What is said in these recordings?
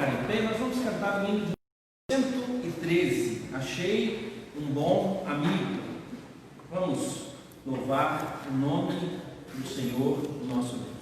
colocar em pé, nós vamos cantar o hino de 113. Achei um bom amigo. Vamos louvar o nome do Senhor, nosso Deus.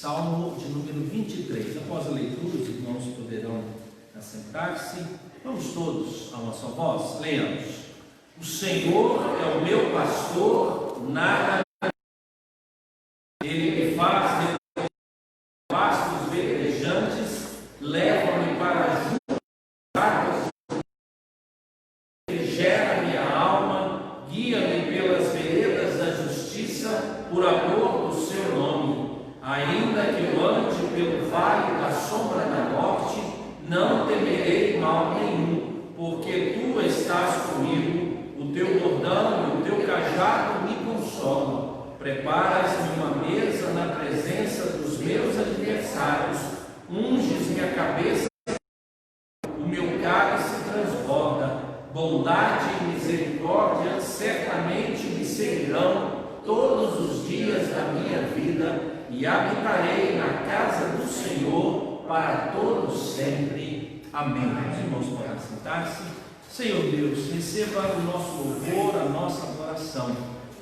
Salmo de número 23. Após a leitura, os irmãos poderão assentar-se. Vamos todos a uma só voz. Leamos. O Senhor é o meu pastor, nada ele me faz de pastos verdejantes, leva-me para junto águas, refrigera minha alma, guia-me pelas veredas da justiça, por amor do seu nome. Ainda que eu ande pelo vale da sombra da morte, não temerei mal nenhum, porque tu estás comigo, o teu bordão e o teu cajado me consolam. Preparas-me uma mesa na presença dos meus adversários, unges minha cabeça, o meu cálice transborda. Bondade e misericórdia certamente me seguirão todos os dias da minha vida, e habitarei na casa do Senhor para todos sempre. Amém. Os irmãos podem sentar-se. Senhor Deus, receba o nosso louvor, a nossa adoração.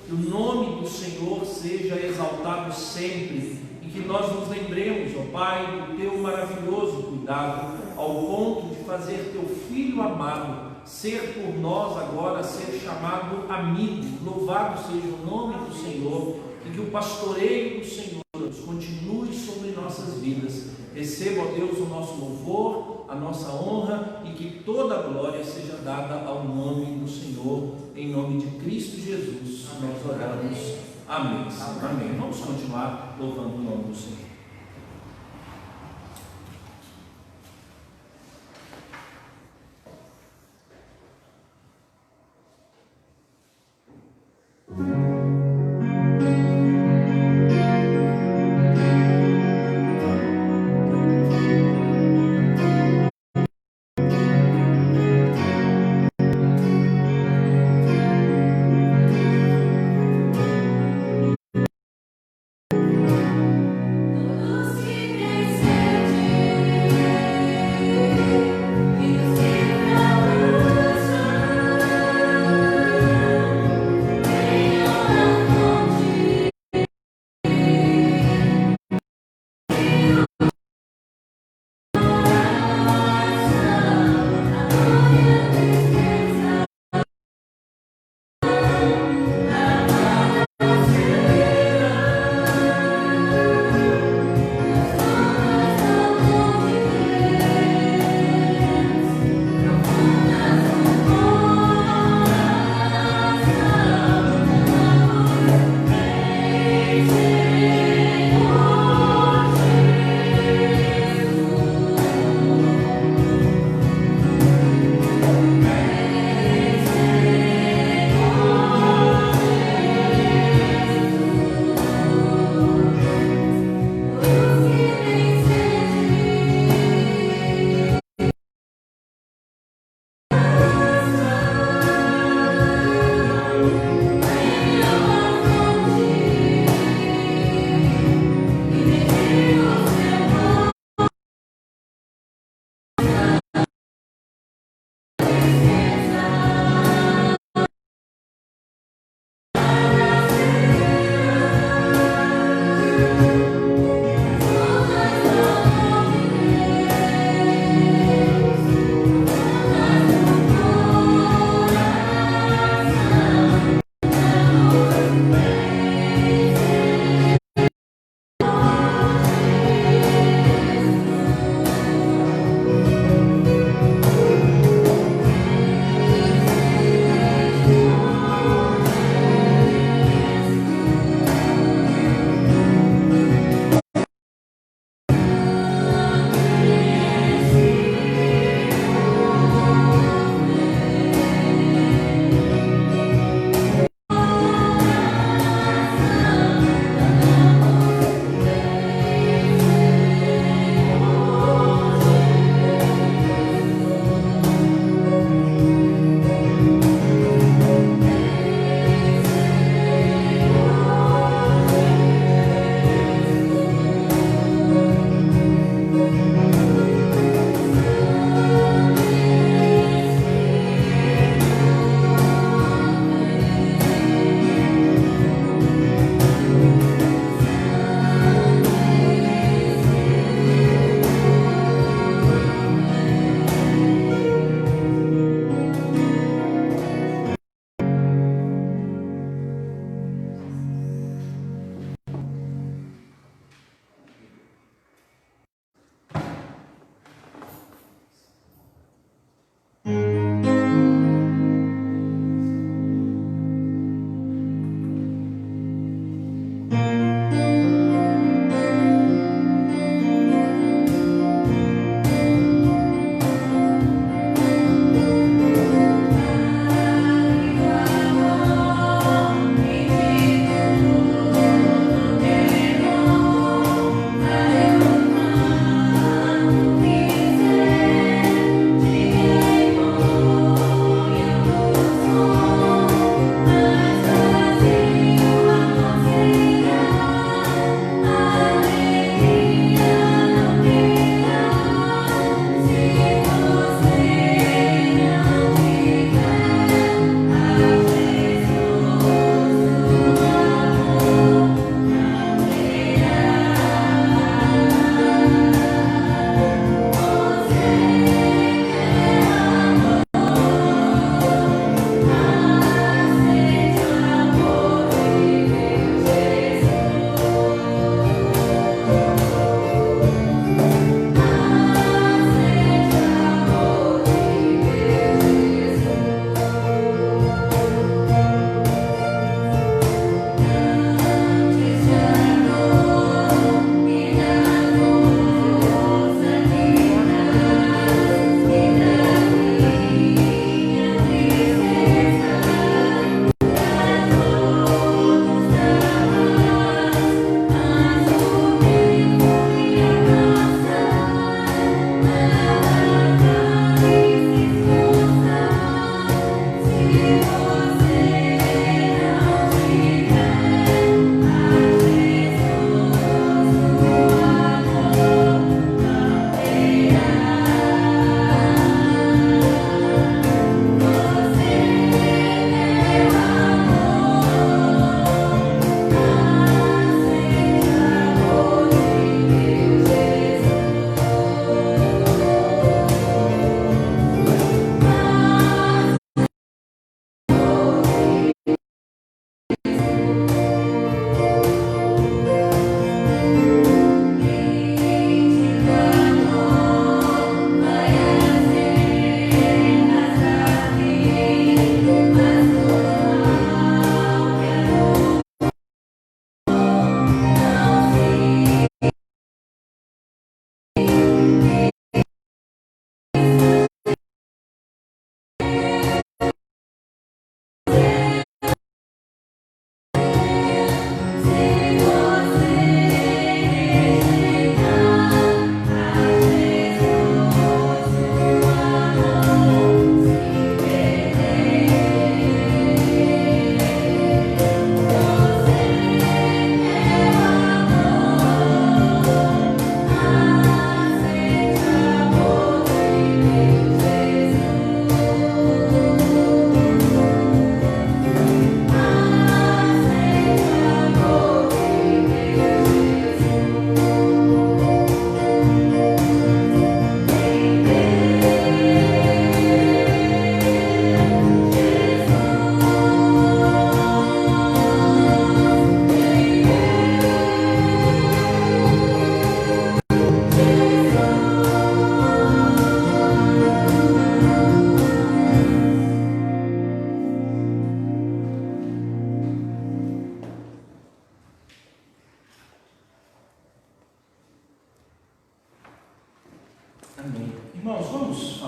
Que o nome do Senhor seja exaltado sempre e que nós nos lembremos, ó Pai, do teu maravilhoso cuidado, ao ponto de fazer teu Filho amado ser por nós agora, ser chamado amigo. Louvado seja o nome do Senhor, e que o pastoreio do Senhor continue sobre nossas vidas. Receba, ó Deus, o nosso louvor, a nossa honra, e que toda a glória seja dada ao nome do Senhor, em nome de Cristo Jesus. Nós oramos. Amém. Amém. Vamos continuar louvando o nome do Senhor.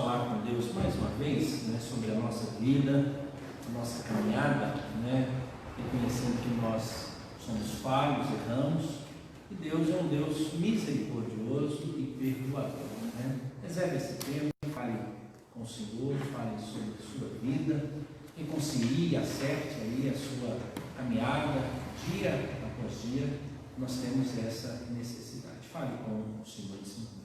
falar com Deus mais uma vez, né, sobre a nossa vida, a nossa caminhada, né, reconhecendo que nós somos falhos, erramos, e Deus é um Deus misericordioso e perdoador, né? Reserve esse tempo, fale com o Senhor, fale sobre a sua vida, reconcilie, acerte aí a sua caminhada, dia após dia. Nós temos essa necessidade. Fale com o Senhor nesse momento.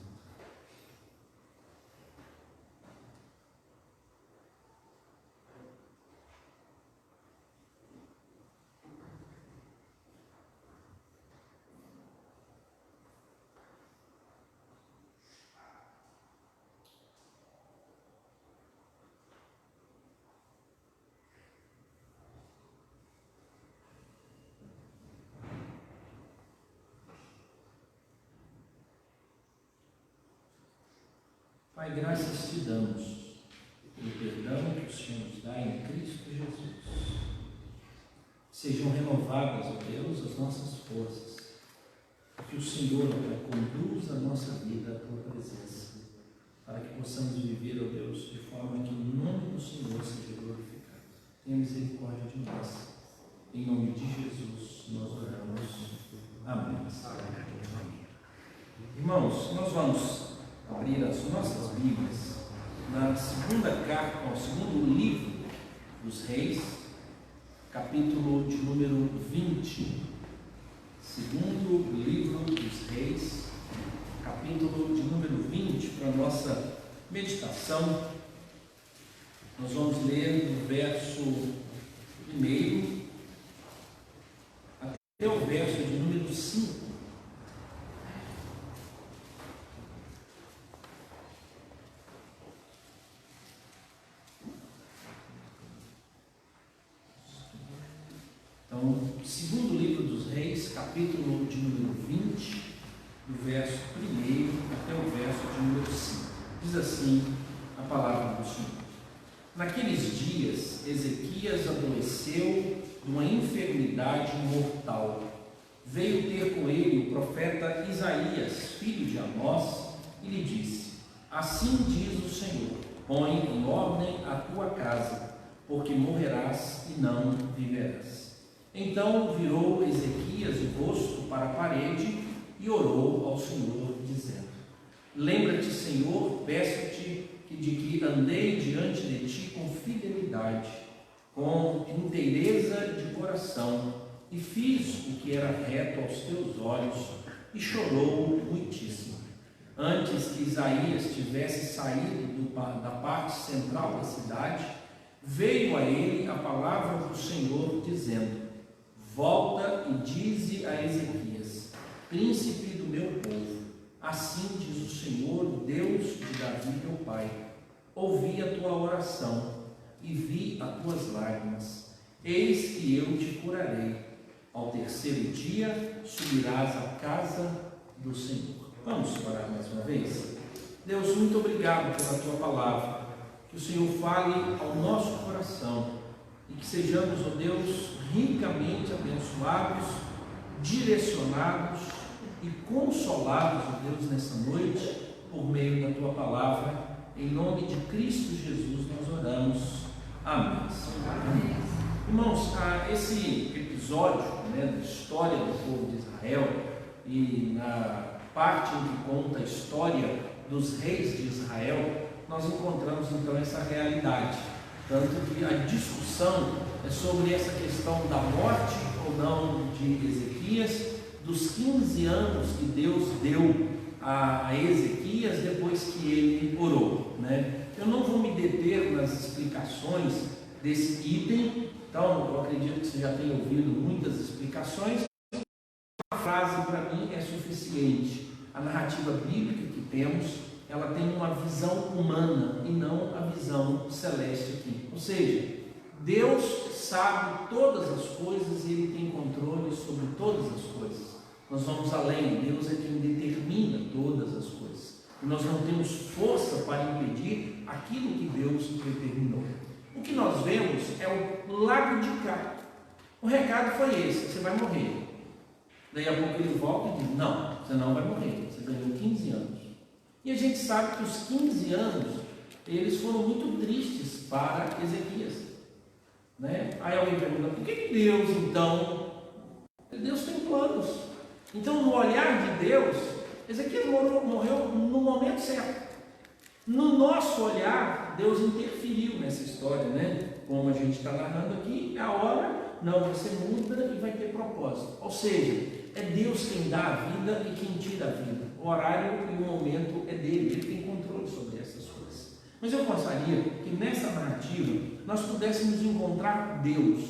Pai, graças te damos pelo perdão que o Senhor nos dá em Cristo Jesus. Sejam renovadas, ó Deus, as nossas forças, que o Senhor, ó, conduza a nossa vida à tua presença, para que possamos viver, ó Deus, de forma que o nome do Senhor seja glorificado. Tenha misericórdia de nós. Em nome de Jesus nós oramos. Amém. Irmãos, nós vamos abrir as nossas Bíblias na segunda carta, ao segundo livro dos Reis, capítulo de número 20. Segundo livro dos Reis, capítulo de número 20, para a nossa meditação. Nós vamos ler do verso 1 até o verso de número 5. Então, segundo livro dos Reis, capítulo de número 20, do verso 1 até o verso de número 5. Diz assim a palavra do Senhor. Naqueles dias, Ezequias adoeceu de uma enfermidade mortal. Veio ter com ele o profeta Isaías, filho de Amós, e lhe disse: Assim diz o Senhor, põe em ordem a tua casa, porque morrerás e não viverás. Então virou Ezequias o rosto para a parede e orou ao Senhor, dizendo: Lembra-te, Senhor, peço-te de que andei diante de ti com fidelidade, com inteireza de coração, e fiz o que era reto aos teus olhos, e chorou muitíssimo. Antes que Isaías tivesse saído da parte central da cidade, veio a ele a palavra do Senhor, dizendo: Volta e dize a Ezequias, príncipe do meu povo, assim diz o Senhor, Deus de Davi teu pai: ouvi a tua oração e vi as tuas lágrimas. Eis que eu te curarei. Ao terceiro dia subirás à casa do Senhor. Vamos orar mais uma vez? Deus, muito obrigado pela tua palavra. Que o Senhor fale ao nosso coração e que sejamos, ó Deus, ricamente abençoados, direcionados e consolados, ó Deus, nessa noite, por meio da tua palavra. Em nome de Cristo Jesus nós oramos. Amém. Amém. Irmãos, esse episódio, da história do povo de Israel, e na parte em que conta a história dos reis de Israel, nós encontramos então essa realidade. Tanto que a discussão é sobre essa questão da morte ou não de Ezequias, dos 15 anos que Deus deu a Ezequias depois que ele orou, Eu não vou me deter nas explicações desse item, então eu acredito que você já tenha ouvido muitas explicações. Uma frase para mim é suficiente. A narrativa bíblica que temos, ela tem uma visão humana e não a visão celeste aqui. Ou seja, Deus sabe todas as coisas e Ele tem controle sobre todas as coisas. Nós vamos além, Deus é quem determina todas as coisas. E nós não temos força para impedir aquilo que Deus determinou. O que nós vemos é o lado de cá. O recado foi esse: você vai morrer. Daí a pouco ele volta e diz: não, você não vai morrer, você ganhou 15 anos. E a gente sabe que os 15 anos eles foram muito tristes para Ezequias, né? Aí alguém pergunta, por que Deus então? Deus tem planos. Então, no olhar de Deus, Ezequias morreu no momento certo. No nosso olhar, Deus interferiu nessa história, né? Como a gente está narrando aqui, a hora, não, você muda e vai ter propósito. Ou seja, é Deus quem dá a vida e quem tira a vida. O horário e o momento é dele, ele tem controle sobre essas coisas. Mas eu gostaria que nessa narrativa nós pudéssemos encontrar Deus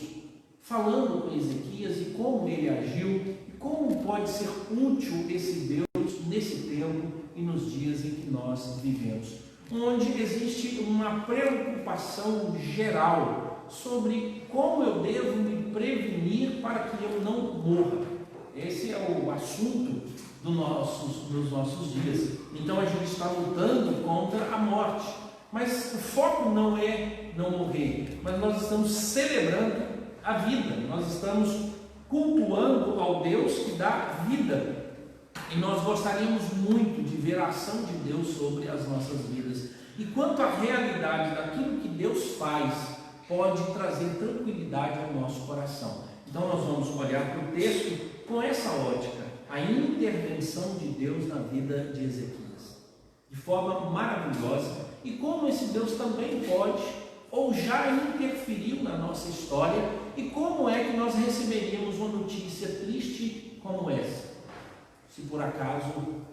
falando com Ezequias e como ele agiu e como pode ser útil esse Deus nesse tempo e nos dias em que nós vivemos, onde existe uma preocupação geral sobre como eu devo me prevenir para que eu não morra. Esse é o assunto dos nossos dias. Então a gente está lutando contra a morte, mas o foco não é não morrer, mas nós estamos celebrando a vida, nós estamos cultuando ao Deus que dá vida, e nós gostaríamos muito de ver a ação de Deus sobre as nossas vidas. E quanto à realidade daquilo que Deus faz, pode trazer tranquilidade ao nosso coração. Então nós vamos olhar para o texto com essa ótica, a intervenção de Deus na vida de Ezequias, de forma maravilhosa, e como esse Deus também pode, ou já interferiu na nossa história, e como é que nós receberíamos uma notícia triste como essa, se por acaso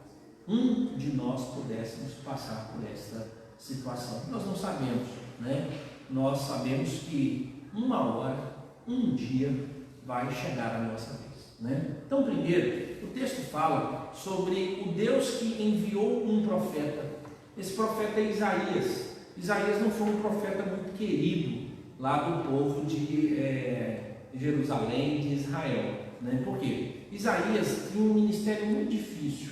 um de nós pudéssemos passar por esta situação. Nós não sabemos, né? Nós sabemos que uma hora, um dia vai chegar a nossa vez, né? Então, primeiro, o texto fala sobre o Deus que enviou um profeta. Esse profeta é Isaías. Isaías não foi um profeta muito querido lá do povo de Jerusalém, de Israel, né? Por quê? Isaías tinha um ministério muito difícil.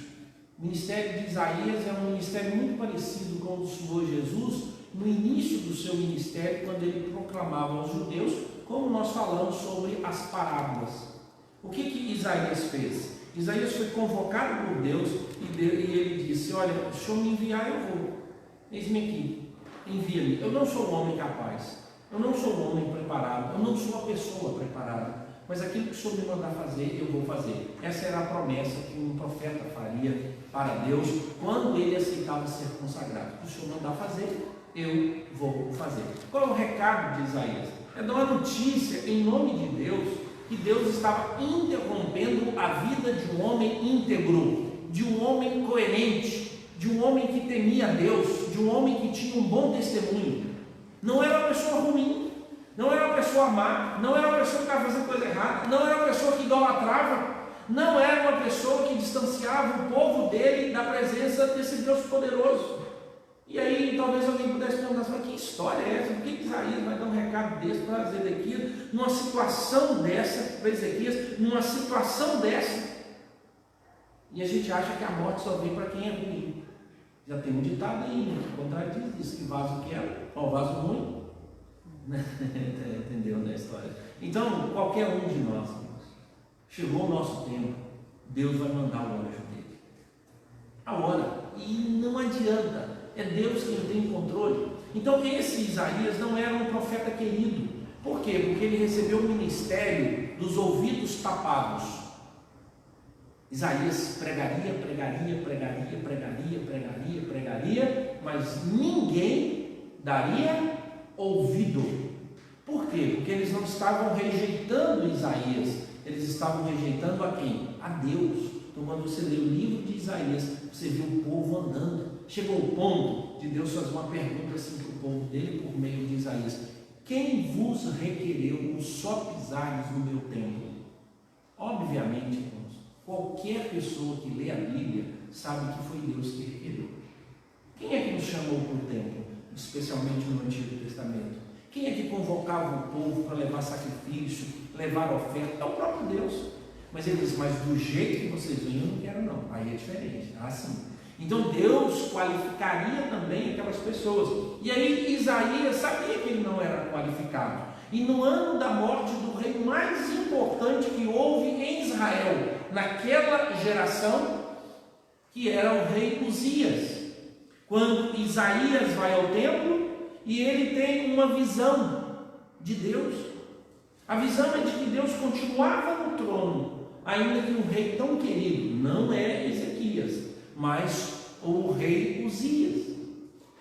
O ministério de Isaías é um ministério muito parecido com o do Senhor Jesus no início do seu ministério, quando ele proclamava aos judeus, como nós falamos sobre as parábolas. O que Isaías fez? Isaías foi convocado por Deus e ele disse: olha, se o Senhor me enviar, eu vou. Eis-me aqui, envia-me. Eu não sou um homem capaz, eu não sou um homem preparado, eu não sou uma pessoa preparada, mas aquilo que o Senhor me mandar fazer, eu vou fazer. Essa era a promessa que um profeta faria para Deus quando ele aceitava ser consagrado. O Senhor mandar fazer, eu vou fazer. Qual é o recado de Isaías? É dar uma notícia em nome de Deus, que Deus estava interrompendo a vida de um homem íntegro, de um homem coerente, de um homem que temia Deus, de um homem que tinha um bom testemunho. Não era uma pessoa ruim, não era uma pessoa má, não era uma pessoa que estava fazendo coisa errada, não era uma pessoa que idolatrava, não era uma pessoa que distanciava o povo dele da presença desse Deus poderoso. E aí talvez alguém pudesse perguntar assim: mas que história é essa? Por que Isaías vai dar um recado desse para Ezequias, numa situação dessa, para Ezequias, numa situação dessa? E a gente acha que a morte só vem para quem é ruim. Já tem um ditado aí, né, que contradiz isso, que vaso quebra, qual vaso ruim? Entendeu, né, a história? Então, qualquer um de nós, chegou o nosso tempo, Deus vai mandar o anjo dele. A hora, e não adianta, é Deus quem tem controle. Então, esse Isaías não era um profeta querido. Por quê? Porque ele recebeu o ministério dos ouvidos tapados. Isaías pregaria, mas ninguém daria ouvido. Por quê? Porque eles não estavam rejeitando Isaías, eles estavam rejeitando a quem? A Deus. Então, quando você lê o livro de Isaías, você vê o povo andando. Chegou o ponto de Deus fazer uma pergunta assim para o povo dele por meio de Isaías: quem vos requereu os só pisares no meu templo? Obviamente, irmãos, qualquer pessoa que lê a Bíblia sabe que foi Deus que requereu. Quem é que nos chamou para o templo, especialmente no Antigo Testamento? Quem é que convocava o povo para levar sacrifício, levar oferta? É o próprio Deus. Mas ele diz: mas do jeito que vocês vêm, eu não quero não. Aí é diferente, assim. Então Deus qualificaria também aquelas pessoas. E aí Isaías sabia que ele não era qualificado. E no ano da morte do rei mais importante que houve em Israel, naquela geração, que era o rei Uzias. quando Isaías vai ao templo e ele tem uma visão de Deus. A visão é de que Deus continuava no trono, ainda que um rei tão querido não é Ezequias, mas o rei Uzias.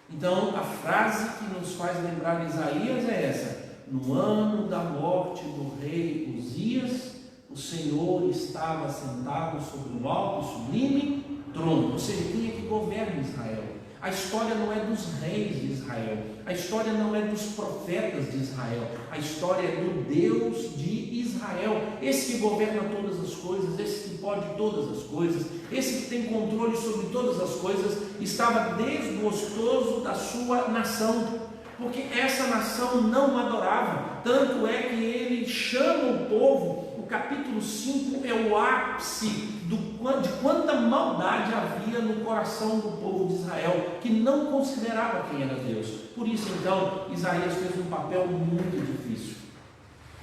Então a frase que nos faz lembrar Isaías é essa: no ano da morte do rei Uzias, o Senhor estava sentado sobre um alto e sublime trono. Ou seja, quem é que governa Israel? A história não é dos reis de Israel, a história não é dos profetas de Israel, a história é do Deus de Israel, esse que governa todas as coisas, esse que pode todas as coisas, esse que tem controle sobre todas as coisas, estava desgostoso da sua nação, porque essa nação não o adorava. Tanto é que ele chama o povo, o capítulo 5 é o ápice de quanta maldade havia no coração do povo de Israel, que não considerava quem era Deus. Por isso então Isaías fez um papel muito difícil.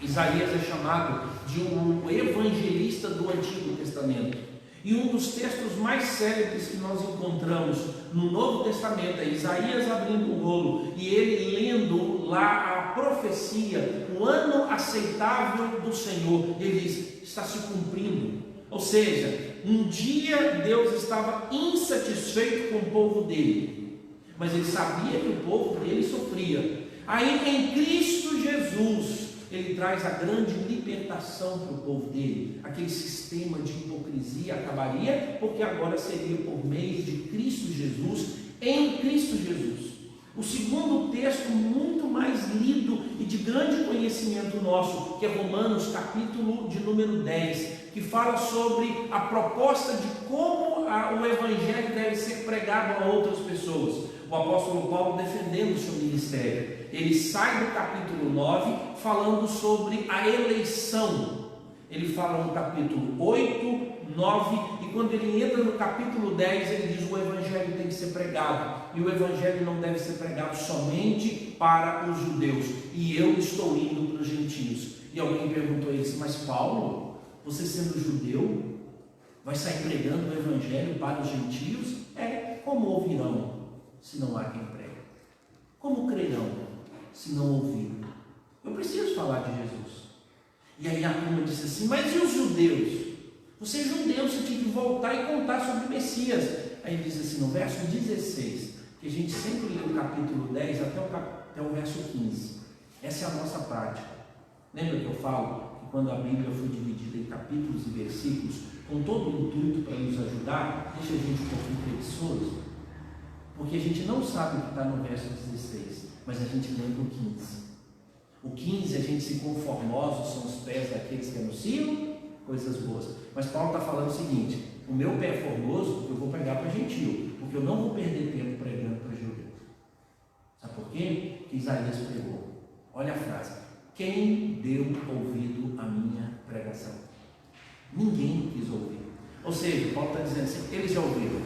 Isaías é chamado de um evangelista do Antigo Testamento, e um dos textos mais célebres que nós encontramos no Novo Testamento é Isaías abrindo o rolo e ele lendo lá a profecia, o ano aceitável do Senhor. Ele diz: está se cumprindo. Ou seja, um dia Deus estava insatisfeito com o povo dele, mas ele sabia que o povo dele sofria. Aí em Cristo Jesus ele traz a grande libertação para o povo dele. Aquele sistema de hipocrisia acabaria, porque agora seria por meio de Cristo Jesus, em Cristo Jesus. O segundo texto muito mais lido e de grande conhecimento nosso, que é Romanos capítulo de número 10, que fala sobre a proposta de como o Evangelho deve ser pregado a outras pessoas. O apóstolo Paulo defendendo o seu ministério. Ele sai do capítulo 9 falando sobre a eleição. Ele fala no capítulo 8, 9, e quando ele entra no capítulo 10, ele diz: o Evangelho tem que ser pregado, e o Evangelho não deve ser pregado somente para os judeus, e eu estou indo para os gentios. E alguém perguntou a ele: mas Paulo, você sendo judeu, vai sair pregando o Evangelho para os gentios? Como ouvirão se não há quem pregue? Como crerão se não ouvirem? Eu preciso falar de Jesus. E aí a turma disse assim: mas e os judeus? Você é judeu, você tinha que voltar e contar sobre o Messias. Aí ele diz assim no verso 16, que a gente sempre lê o capítulo 10 até o verso 15. Essa é a nossa prática. Lembra que eu falo que quando a Bíblia foi dividida em capítulos e versículos, com todo o intuito para nos ajudar, deixa a gente um pouquinho preguiçoso, porque a gente não sabe o que está no verso 16, mas a gente lembra o 15. O 15, a gente se conformosos são os pés daqueles que anunciam coisas boas. Mas Paulo está falando o seguinte: o meu pé é formoso porque eu vou pregar para gentio, porque eu não vou perder tempo pregando para judeu. Sabe por quê? Que Isaías pregou. Olha a frase: quem deu ouvido à minha pregação? Ninguém quis ouvir. Ou seja, Paulo está dizendo assim: eles já ouviram,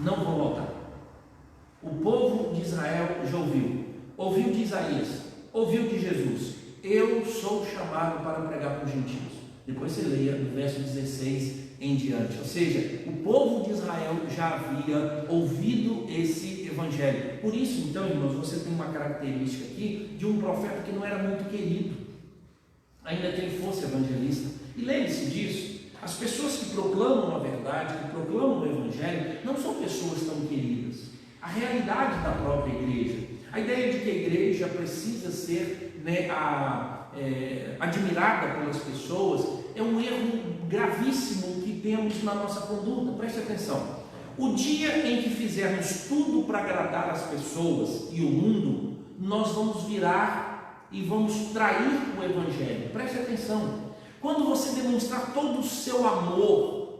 não vão voltar. O povo de Israel já ouviu de Isaías, ouviu de Jesus: eu sou chamado para pregar para os gentios. Depois você leia no verso 16 em diante. Ou seja, o povo de Israel já havia ouvido esse evangelho. Por isso, então, irmãos, você tem uma característica aqui de um profeta que não era muito querido, ainda que ele fosse evangelista. E lembre-se disso: as pessoas que proclamam a verdade, que proclamam o evangelho, não são pessoas tão queridas. A realidade da própria igreja, a ideia de que a igreja precisa ser admirada pelas pessoas, é um erro gravíssimo que temos na nossa conduta. Preste atenção: o dia em que fizermos tudo para agradar as pessoas e o mundo, nós vamos virar e vamos trair o evangelho. Preste atenção: quando você demonstrar todo o seu amor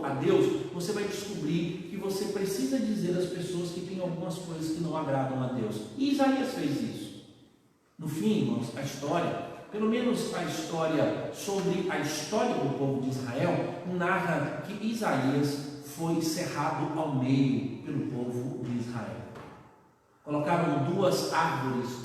a Deus, você vai descobrir que você precisa dizer às pessoas que tem algumas coisas que não agradam a Deus. E Isaías fez isso. No fim, irmãos, a história, pelo menos a história sobre a história do povo de Israel, narra que Isaías foi cerrado ao meio pelo povo de Israel. Colocaram duas árvores,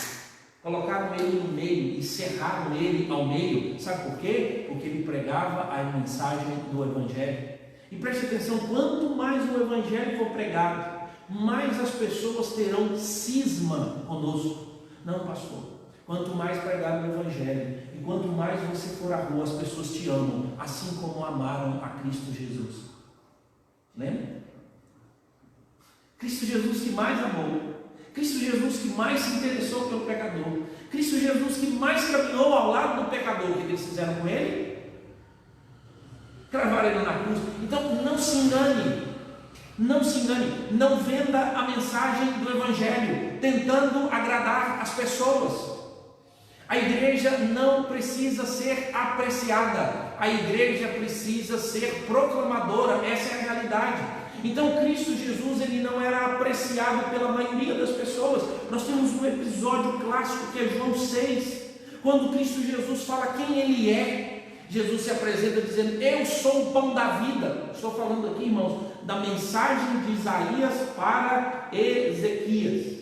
colocaram ele no meio e cerraram ele ao meio. Sabe por quê? Porque ele pregava a mensagem do Evangelho. E preste atenção: quanto mais o Evangelho for pregado, mais as pessoas terão cisma conosco. Não, pastor. Quanto mais pregar o Evangelho e quanto mais você for à rua, as pessoas te amam, assim como amaram a Cristo Jesus. Lembra? Cristo Jesus que mais amou, Cristo Jesus que mais se interessou pelo pecador, Cristo Jesus que mais caminhou ao lado do pecador. O que eles fizeram com ele? Cravaram ele na cruz. Então não se engane, não se engane, não venda a mensagem do Evangelho tentando agradar as pessoas. A igreja não precisa ser apreciada, a igreja precisa ser proclamadora. Essa é a realidade. Então Cristo Jesus, ele não era apreciado pela maioria das pessoas. Nós temos um episódio clássico que é João 6, quando Cristo Jesus fala quem ele é. Jesus se apresenta dizendo: eu sou o pão da vida. Estou falando aqui, irmãos, da mensagem de Isaías para Ezequias.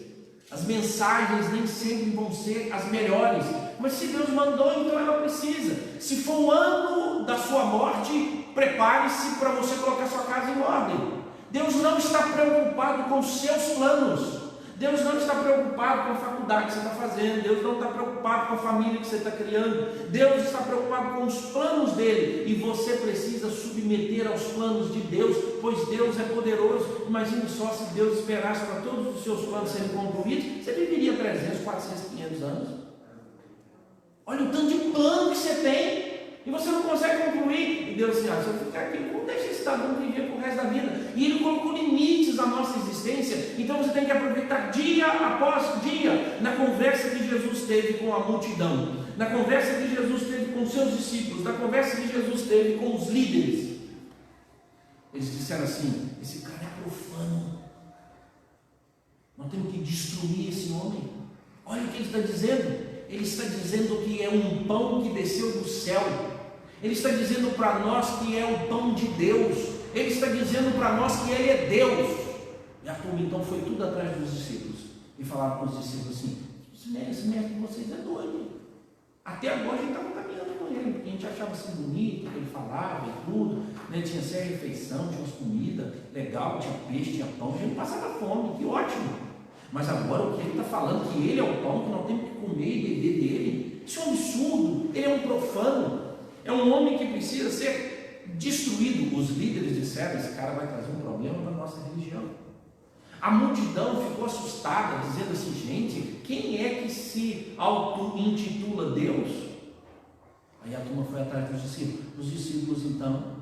As mensagens nem sempre vão ser as melhores, mas se Deus mandou, então ela precisa. Se for o ano da sua morte, prepare-se para você colocar sua casa em ordem. Deus não está preocupado com os seus planos. Deus não está preocupado com a faculdade que você está fazendo. Deus não está preocupado com a família que você está criando. Deus está preocupado com os planos dele, e você precisa submeter aos planos de Deus, pois Deus é poderoso. Imagine só, se Deus esperasse para todos os seus planos serem concluídos, você viveria 300, 400, 500 anos. Olha o tanto de plano que você tem e você não consegue concluir. E Deus assim: se eu ficar aqui, como deixa esse cidadão viver pro resto da vida? E ele colocou limites à nossa existência. Então você tem que aproveitar dia após dia. Na conversa que Jesus teve com a multidão, na conversa que Jesus teve com os seus discípulos, na conversa que Jesus teve com os líderes, eles disseram assim: esse cara é profano, nós temos que destruir esse homem. Olha o que ele está dizendo. Ele está dizendo que é um pão que desceu do céu. Ele está dizendo para nós que é o pão de Deus. Ele está dizendo para nós que ele é Deus. E a turma então foi tudo atrás dos discípulos e falaram para os discípulos assim: esse mestre de vocês é doido. Até agora a gente estava caminhando com ele, porque a gente achava assim bonito, que ele falava e tudo, né? Tinha certa refeição, tinha umas comidas legal, tinha peixe, tinha pão, a gente passava fome, que ótimo. Mas agora o que ele está falando, que ele é o pão, que nós temos que comer e beber dele, isso é um absurdo. Ele é um profano, é um homem que precisa ser destruído. Os líderes disseram: esse cara vai trazer um problema para a nossa religião. A multidão ficou assustada, dizendo assim: gente, quem é que se auto-intitula Deus? Aí a turma foi atrás dos discípulos. Os discípulos então,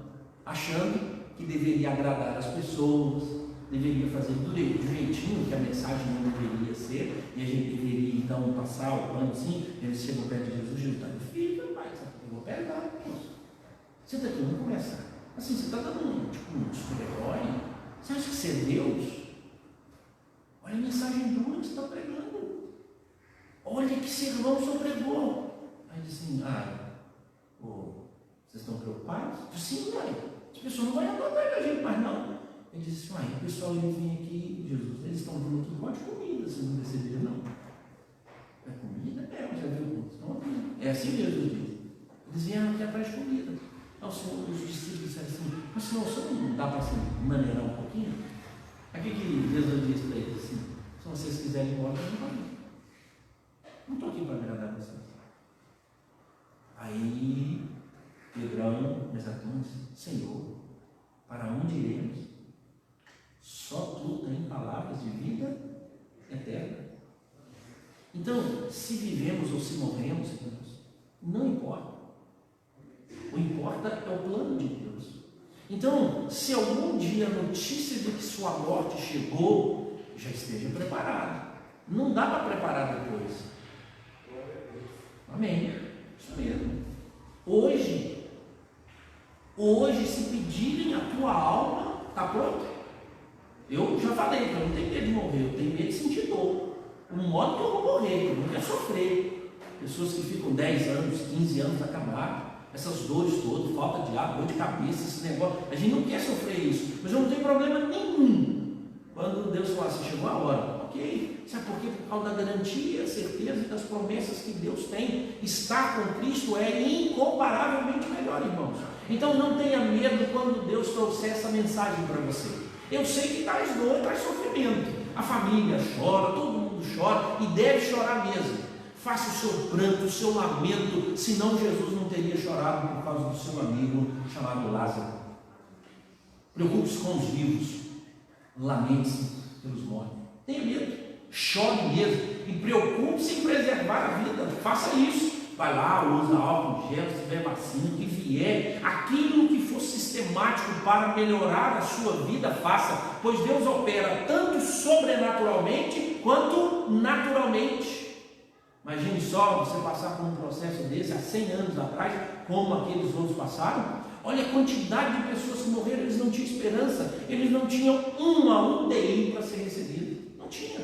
achando que deveria agradar as pessoas, deveria fazer do jeitinho que a mensagem não deveria ser, e a gente deveria então passar o pano assim. Eles chegam perto de Jesus: Jesus está filho, pai, eu vou pegar, moço. Senta aqui, vamos conversar. Assim, você está dando um super-herói? Você acha que você é Deus? Olha a mensagem dura que você está pregando. Olha que sermão o senhor pregou. Aí diz assim: vocês estão preocupados? Sim, mãe. As pessoas não vão adotar a gente mais não. Ele disse assim: o pessoal ele vem aqui, Jesus, eles estão vindo aqui com de comida, vocês não perceberam não? É comida? Mas já viu? É assim que Jesus diz. Eles vieram aqui atrás de comida. Então os discípulos disseram assim: mas senhor, você não dá para se maneirar um pouquinho? Aqui que Jesus disse para eles assim: se vocês quiserem ir embora, não vão. Não estou aqui para agradar vocês. Aí Pedrão, exatamente, disse: Senhor, para onde iremos? Só tu tem palavras de vida eterna. Então, se vivemos ou se morremos, irmãos, não importa. O importa é o plano de Deus. Então, se algum dia a notícia de que sua morte chegou, já esteja preparado. Não dá para preparar depois. Amém. Isso mesmo. Hoje, se pedirem a tua alma, está pronto? Eu já falei que eu não tenho medo de morrer, eu tenho medo de sentir dor. O modo que eu vou morrer, eu não quero sofrer. Pessoas que ficam 10 anos, 15 anos a acabar, essas dores todas, falta de ar, dor de cabeça, esse negócio, a gente não quer sofrer isso, mas eu não tenho problema nenhum. Quando Deus fala assim: chegou a hora, ok? Sabe por quê? Por causa da garantia, certeza e das promessas que Deus tem. Estar com Cristo é incomparavelmente melhor, irmãos. Então não tenha medo quando Deus trouxer essa mensagem para você. Eu sei que traz dor, traz sofrimento. A família chora, todo mundo chora e deve chorar mesmo. Faça o seu pranto, o seu lamento, senão Jesus não teria chorado por causa do seu amigo chamado Lázaro. Preocupe-se com os vivos, lamente-se pelos mortos. Tenha medo, chore mesmo e preocupe-se em preservar a vida. Faça isso. Vai lá, usa álcool gel, se tiver vacina, o que vier, aquilo que for sistemático para melhorar a sua vida, faça, pois Deus opera tanto sobrenaturalmente quanto naturalmente. Imagine só você passar por um processo desse há 100 anos atrás, como aqueles outros passaram. Olha a quantidade de pessoas que morreram, eles não tinham esperança, eles não tinham uma UTI para ser recebido, não tinha.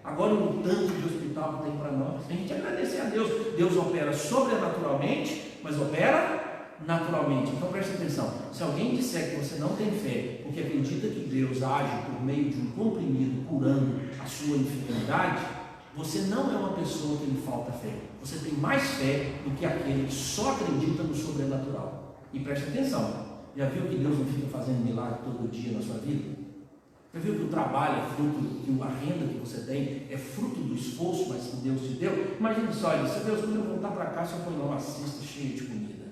Agora o tanto de hospital que tem para nós, a gente agradecer a Deus. Deus opera sobrenaturalmente, mas opera naturalmente. Então preste atenção, se alguém disser que você não tem fé, porque acredita que Deus age por meio de um comprimido curando a sua enfermidade, você não é uma pessoa que lhe falta fé. Você tem mais fé do que aquele que só acredita no sobrenatural. E preste atenção, já viu que Deus não fica fazendo milagre todo dia na sua vida? Já viu que o trabalho é fruto, que a renda que você tem é fruto do esforço, mas que Deus te deu? Imagine só, se Deus, quando eu voltar para cá, só põe lá uma cesta cheia de comida.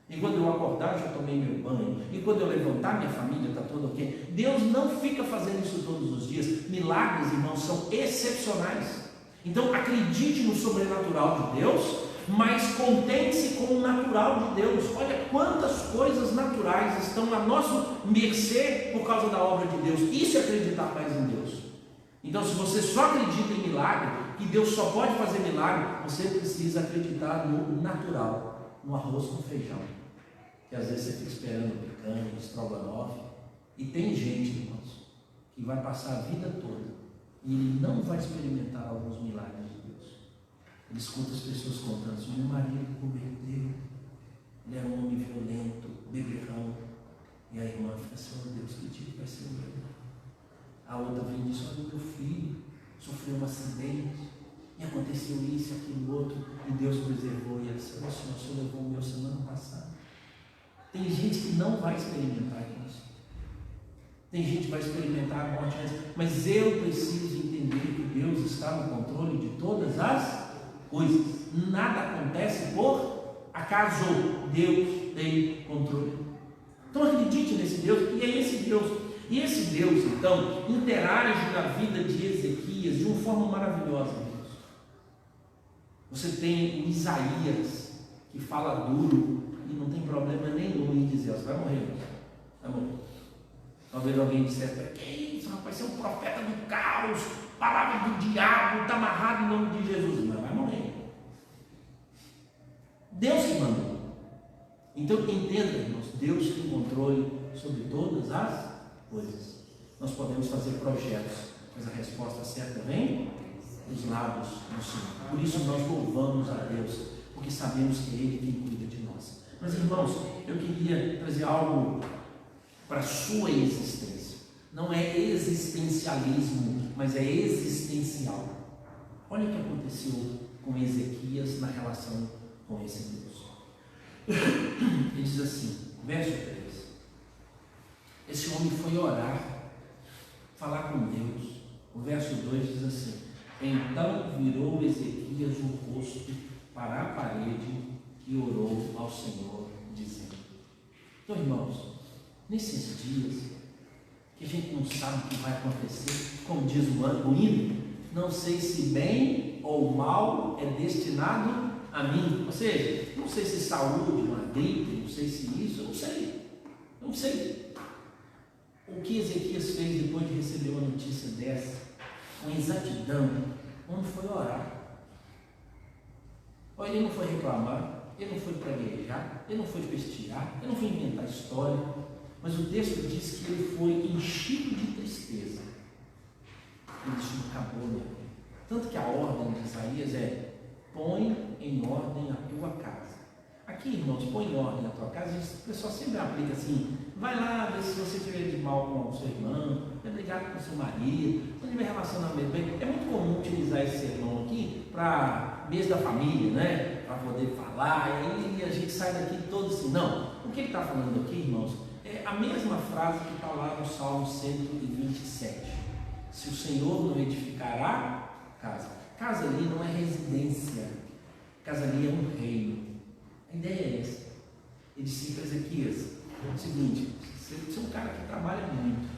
E quando eu acordar, eu já tomei meu banho. E quando eu levantar, minha família está toda ok. Deus não fica fazendo isso todos os dias. Milagres, irmãos, são excepcionais. Então acredite no sobrenatural de Deus, mas contente-se com o natural de Deus. Olha quantas coisas naturais estão a nossa mercê por causa da obra de Deus. Isso é acreditar mais em Deus. Então, se você só acredita em milagre, que Deus só pode fazer milagre, você precisa acreditar no natural, no arroz com feijão, que às vezes você fica esperando picanha, estrogonofe. E tem gente, irmãos, que vai passar a vida toda e ele não vai experimentar alguns milagres de Deus. Ele escuta as pessoas contando assim: meu marido converteu, ele era um homem violento, beberrão. E a irmã fica assim: oh Deus, que dia que vai ser o meu? A outra vem e diz: olha, meu filho sofreu um acidente, e aconteceu isso, aquilo, outro, e Deus preservou. E ela disse: oh Senhor, o Senhor levou o meu semana passada. Tem gente que não vai experimentar isso. Tem gente que vai experimentar a morte antes, mas eu preciso entender que Deus está no controle de todas as coisas. Nada acontece por acaso. Deus tem controle. Então acredite nesse Deus, e é esse Deus. E esse Deus, então, interage na vida de Ezequias de uma forma maravilhosa, Deus. Você tem o Isaías, que fala duro, e não tem problema nenhum em dizer: você vai morrer, vai morrer. Talvez alguém dissesse: que isso, rapaz, você é um profeta do caos, palavra do diabo, está amarrado em nome de Jesus. Mas vai morrer. Deus que mandou. Então entenda, irmãos, Deus tem controle sobre todas as coisas. Nós podemos fazer projetos, mas a resposta certa vem dos lábios do Senhor. Por isso nós louvamos a Deus, porque sabemos que é Ele quem cuida de nós. Mas irmãos, eu queria trazer algo para a sua existência. Não é existencialismo, mas é existencial. Olha o que aconteceu com Ezequias na relação com esse Deus. Ele diz assim, verso 3: esse homem foi orar, falar com Deus. O verso 2 diz assim: então virou Ezequias o rosto para a parede e orou ao Senhor, dizendo. Então, irmãos, nesses dias que a gente não sabe o que vai acontecer, como diz o hino, não sei se bem ou mal é destinado a mim. Ou seja, não sei se saúde, uma gripe, não sei se isso, eu não sei. O que Ezequias fez depois de receber uma notícia dessa, com exatidão, onde foi orar? Ele não foi reclamar, ele não foi praguejar, ele não foi festejar, ele não foi inventar história, mas o texto diz que ele foi enchido de tristeza. Ele disse: acabou, meu Deus. Tanto que a ordem de Isaías é: põe em ordem a tua casa. Aqui, irmãos, põe em ordem a tua casa. O pessoal sempre aplica assim: vai lá ver se você tiver de mal com o seu irmão, vai brigar com o seu marido, se tiver relacionamento bem. É muito comum utilizar esse sermão aqui para mês da família, né? Para poder falar, e a gente sai daqui todo assim. Não, o que ele está falando aqui, irmãos, É a mesma frase que está lá no Salmo 127. Se o Senhor não edificará casa. Casa ali não é residência. Casa ali é um reino. A ideia é essa. Ele disse para Ezequias: é o seguinte, você é um cara que trabalha muito,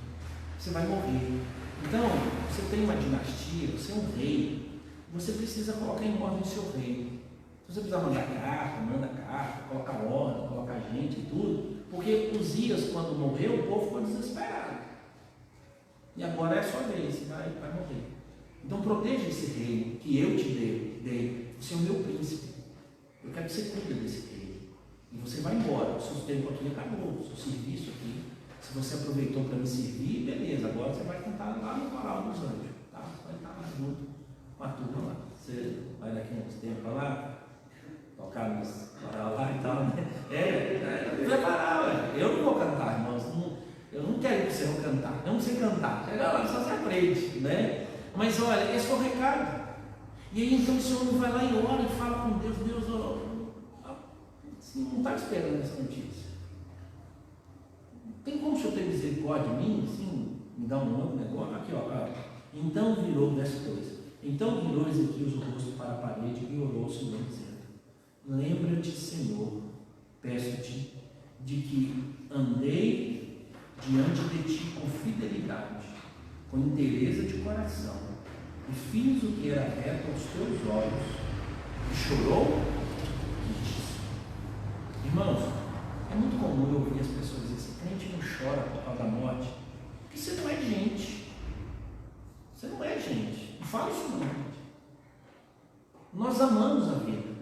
você vai morrer. Então, você tem uma dinastia, você é um rei, você precisa colocar em ordem o seu reino. Se você precisar mandar carta, manda carta, colocar ordem, colocar gente e tudo, porque Uzias, quando morreu, o povo ficou desesperado. E agora é a sua vez, você vai morrer. Então proteja esse reino que eu te dei. Você é o meu príncipe. Eu quero que você cuide desse reino. E você vai embora. O seu tempo aqui acabou, o seu serviço aqui. Se você aproveitou para me servir, beleza. Agora você vai cantar lá no coral dos anjos. Tá? Você vai estar lá junto com a turma lá. Você vai daqui a uns tempos para lá, tocar nos coral lá e tal, né? Preparar, ué. Eu não vou cantar, irmãos. Eu não quero que você não cantar. Eu não sei cantar. Chega lá, só se aprende, né? Mas olha, esse foi o recado. E aí então o senhor vai lá e ora e fala com Deus: Deus, não está esperando essa notícia. Tem como o senhor ter misericórdia de mim? Assim, me dar um outro negócio? Aqui, ó. Então virou, verso 2. Então virou Ezequias o rosto para a parede e orou ao Senhor, dizendo: lembra-te, Senhor, peço-te, de que andei diante de ti com fidelidade, com inteireza de coração, e fiz o que era reto aos teus olhos, e chorou e disse. Irmãos, é muito comum eu ouvir as pessoas dizerem assim: crente não chora por causa da morte, porque você não é gente. Você não é gente. Não fala isso não, gente. Nós amamos a vida.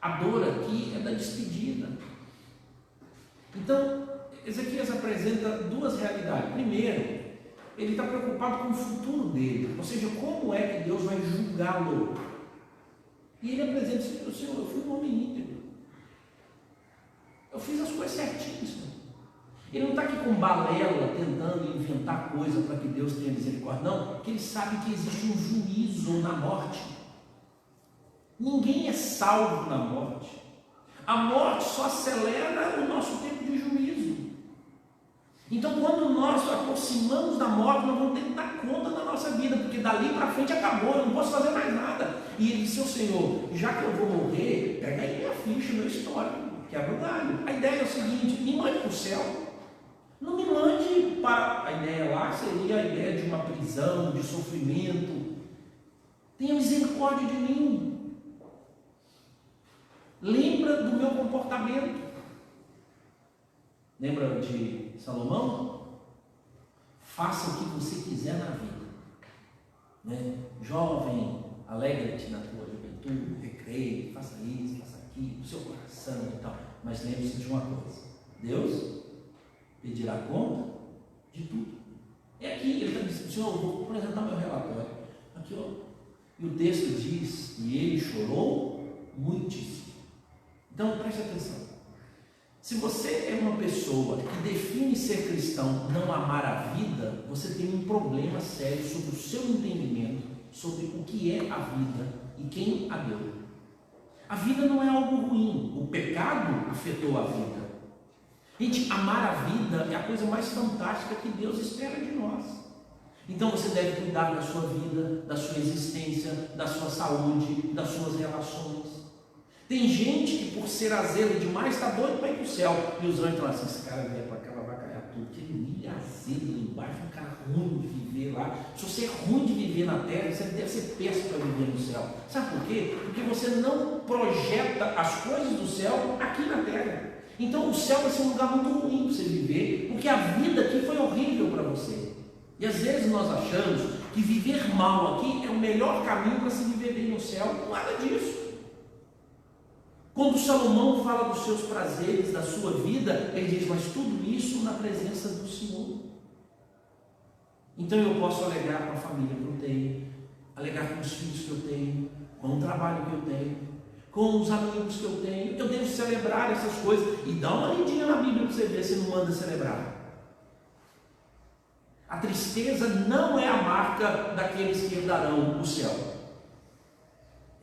A dor aqui é da despedida. Então, Ezequias apresenta duas realidades. Primeiro, ele está preocupado com o futuro dele, ou seja, como é que Deus vai julgá-lo. E ele apresenta: Senhor, eu fui um homem íntegro, eu fiz as coisas certinhas, Senhor. Ele não está aqui com balela, tentando inventar coisa para que Deus tenha misericórdia, não, porque ele sabe que existe um juízo na morte. Ninguém é salvo na morte. A morte só acelera o nosso tempo de juízo. Então, quando nós aproximamos da morte, nós vamos ter que dar conta da nossa vida, porque dali para frente acabou, eu não posso fazer mais nada. E ele disse: Senhor, já que eu vou morrer, pega aí minha ficha, meu histórico, quebra o galho. A ideia é o seguinte: me mande para o céu. Não me mande para... A ideia lá seria a ideia de uma prisão, de sofrimento. Tenha misericórdia de mim. Lembra do meu comportamento. Lembra de Salomão? Faça o que você quiser na vida, né? Jovem, alegra-te na tua juventude, recreio, faça isso, faça aquilo, do seu coração e tal. Mas lembre-se de uma coisa: Deus pedirá conta de tudo. É aqui, ele está dizendo: Senhor, eu vou apresentar meu relatório. Aqui, ó. E o texto diz: e ele chorou muitíssimo. Então preste atenção. Se você é uma pessoa que define ser cristão não amar a vida, você tem um problema sério sobre o seu entendimento sobre o que é a vida e quem a deu. A vida não é algo ruim. O pecado afetou a vida. Gente, amar a vida é a coisa mais fantástica que Deus espera de nós. Então você deve cuidar da sua vida, da sua existência, da sua saúde, das suas relações. Tem gente que, por ser azedo demais, está doido para ir para o céu. E os anjos falam assim: esse cara vier para cá, vai cair tudo. Que ele azedo lá embaixo, um cara ruim de viver lá. Se você é ruim de viver na terra, você deve ser péssimo para viver no céu. Sabe por quê? Porque você não projeta as coisas do céu aqui na terra. Então o céu vai ser um lugar muito ruim para você viver, porque a vida aqui foi horrível para você. E às vezes nós achamos que viver mal aqui é o melhor caminho para se viver bem no céu. Não nada disso. Quando Salomão fala dos seus prazeres, da sua vida, ele diz: mas tudo isso na presença do Senhor. Então eu posso alegar com a família que eu tenho, alegar com os filhos que eu tenho, com o trabalho que eu tenho, com os amigos que eu tenho. Eu devo celebrar essas coisas. E dá uma lidinha na Bíblia para você ver se não manda celebrar. A tristeza não é a marca daqueles que herdarão o céu.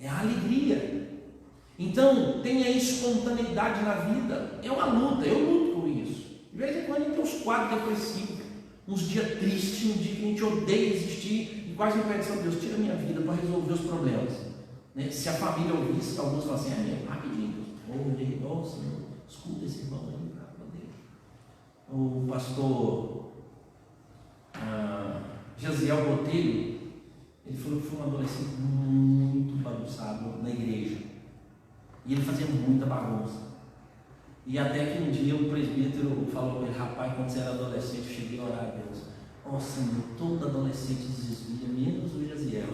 É a alegria. Então, tenha espontaneidade na vida. É uma luta, eu luto por isso. vez em quando a gente tem uns quadros depressivos, uns dias tristes, um dia que a gente odeia existir e quase pede a Deus, tira a minha vida para resolver os problemas. Né? Se a família ouvisse, alguns falam assim, rapidinho, oh Senhor, escuta esse irmão aí para poder. O pastor Jaziel Botelho, ele falou que foi um adolescente muito bagunçado na igreja. E ele fazia muita bagunça. E até que um dia o presbítero falou para ele, rapaz, quando você era adolescente, eu cheguei a orar a Deus. Senhor, todo adolescente desvia, menos o Jaziel.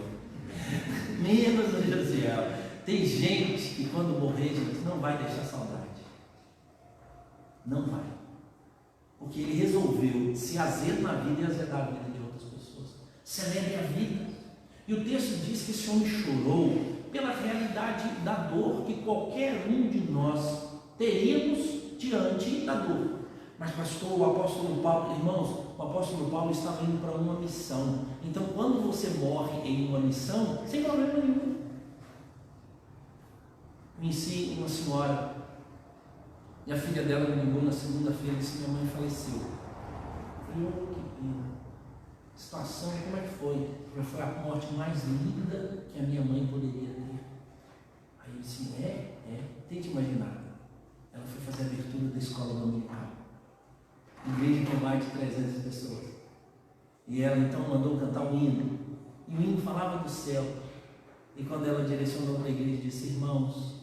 Menos o Jaziel. Tem gente que quando morrer, gente, não vai deixar saudade. Não vai. Porque ele resolveu se azedar na vida e azedar a vida de outras pessoas. Celebre a vida. E o texto diz que esse homem chorou pela realidade da dor que qualquer um de nós teríamos diante da dor. Mas pastor, o apóstolo Paulo, irmãos, o apóstolo Paulo estava indo para uma missão. Então quando você morre em uma missão, sem problema nenhum. Conheci uma senhora, e a filha dela me ligou na segunda-feira e disse, minha mãe faleceu. Eu falei, que pena. Situação, como é que foi? Foi a morte mais linda que a minha mãe poderia ter. Aí eu disse, tente imaginar. Ela foi fazer a abertura da escola dominical. Igreja com mais de 300 pessoas. E ela então mandou cantar um hino. E o hino falava do céu. E quando ela direcionou para a igreja, disse, irmãos,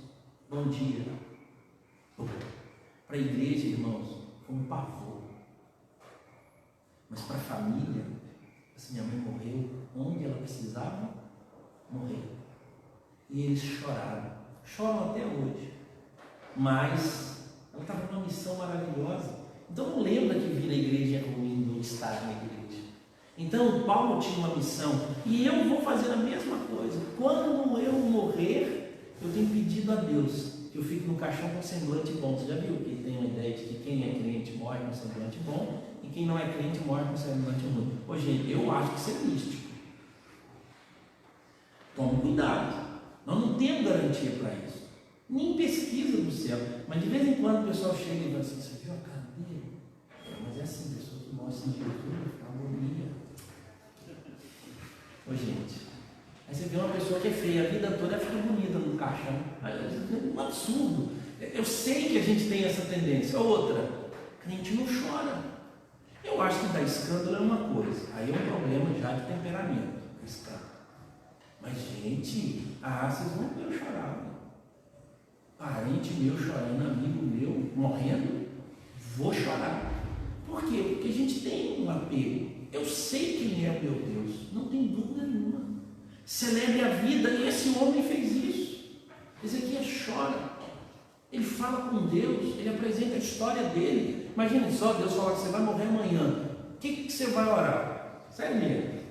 bom dia. Para a igreja, irmãos, foi um pavor. Mas para a família, assim, minha mãe morreu onde ela precisava morrer. E eles choraram. Choram até hoje. Mas ela estava numa missão maravilhosa. Então não lembra que vir à igreja é ruim ou estar na igreja. Então Paulo tinha uma missão. E eu vou fazer a mesma coisa. Quando eu morrer, eu tenho pedido a Deus que eu fique no caixão com semblante bom. Você já viu que tem uma ideia de que quem é crente morre com semblante bom e quem não é crente morre com semblante ruim? Ô gente, eu acho que isso é místico. Tome cuidado. Nós não temos garantia para isso. Nem pesquisa do céu. Mas de vez em quando o pessoal chega e fala assim, você viu a cara dele? Mas é assim, pessoa que morre sem Jesus, fica agonia. Ô gente, aí você vê uma pessoa que é feia, a vida toda fica bonita no caixão. É um absurdo. Eu sei que a gente tem essa tendência. Outra, crente não chora. Eu acho que dar escândalo é uma coisa. Aí é um problema já de temperamento. Escândalo. Mas gente, vocês vão ver eu chorar. Parente meu chorando, amigo meu morrendo, vou chorar. Por quê? Porque a gente tem um apego. Eu sei quem é o meu Deus, não tem dúvida nenhuma. Celebre a vida, e esse homem fez isso. Ezequias chora, ele fala com Deus, ele apresenta a história dele. Imagina só, Deus fala que você vai morrer amanhã. O que você vai orar? Sério mesmo?